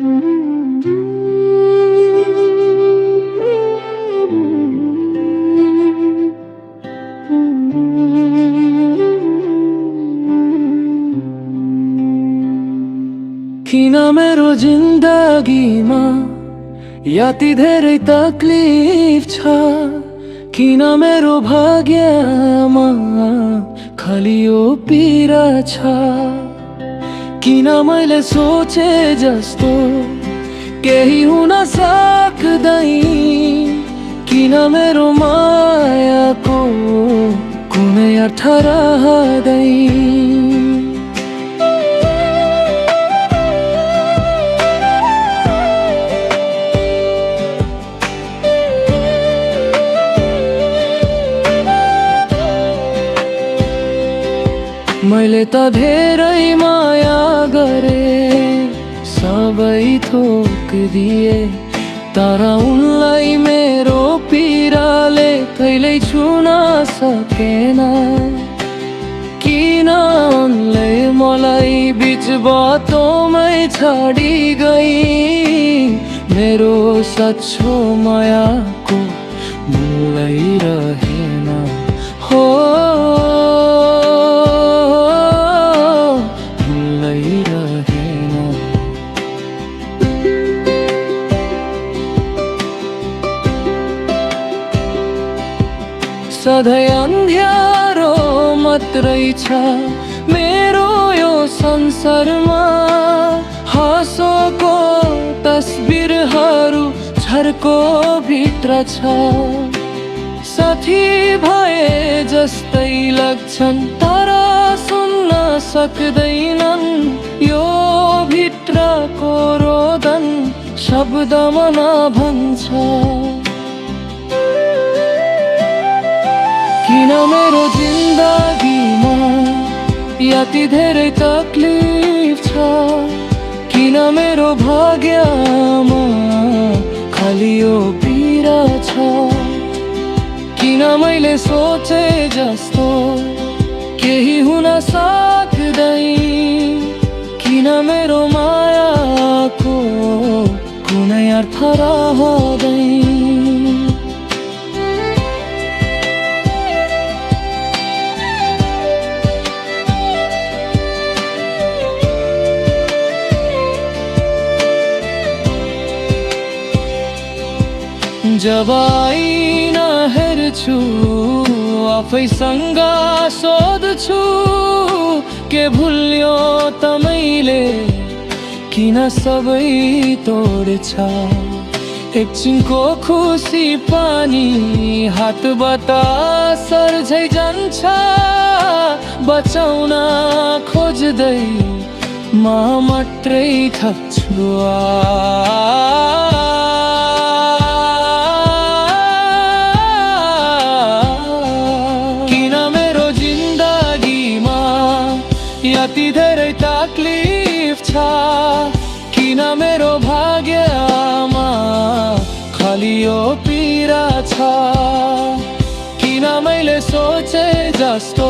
किन मेरो जिन्दगीमा यति धेरै तकलिफ छ? किन मेरो भाग्यमा खाली यो पीडा छ? किन मैले सोचे जस्तो केही हुन सक्दैन? किन मेरो मायाको कुनै अर्थ रहँदैन? मैले त धेरै माया गरे, सबै थोक दिए, तर उनलाई मेरो पीडाले कहिल्यै छुन सकेन। किन उनले मलाई बिच बाटोमै छाडी गई? मेरो सच्चो मायाको मूल्य रहेन। हो सधैँ अन्ध्यारो मात्रै छ मेरो यो संसारमा। हाँसोको तस्बिरहरू झर्को भित्र छ। साथी भए जस्तै लाग्छन् तर सुन्न सक्दैनन्। यो भित्रको रोदन शब्दमा नभन्छ। किन मेरो जिन्दगीमा यति धेरै तकलिफ छ? किन मेरो भाग्यमा खाली यो पीडा छ? किन मैले सोचे जस्तो केही हुन सक्दैन? किन मेरो मायाको कुनै अर्थ रहँदैन? जब ऐना हेर्छु आफैसँग सोध्छु, के भुल्यो त मैले? किन सबै तोड्छ? एकछिनको खुसी पानी हातबाट सर्झै जान्छ। बचाउन खोज्दै म मात्रै थप्छु। यति धेरै तकलिफ छ? किन मेरो भाग्यमा खाली यो पीडा छ? किन मैले सोचे जस्तो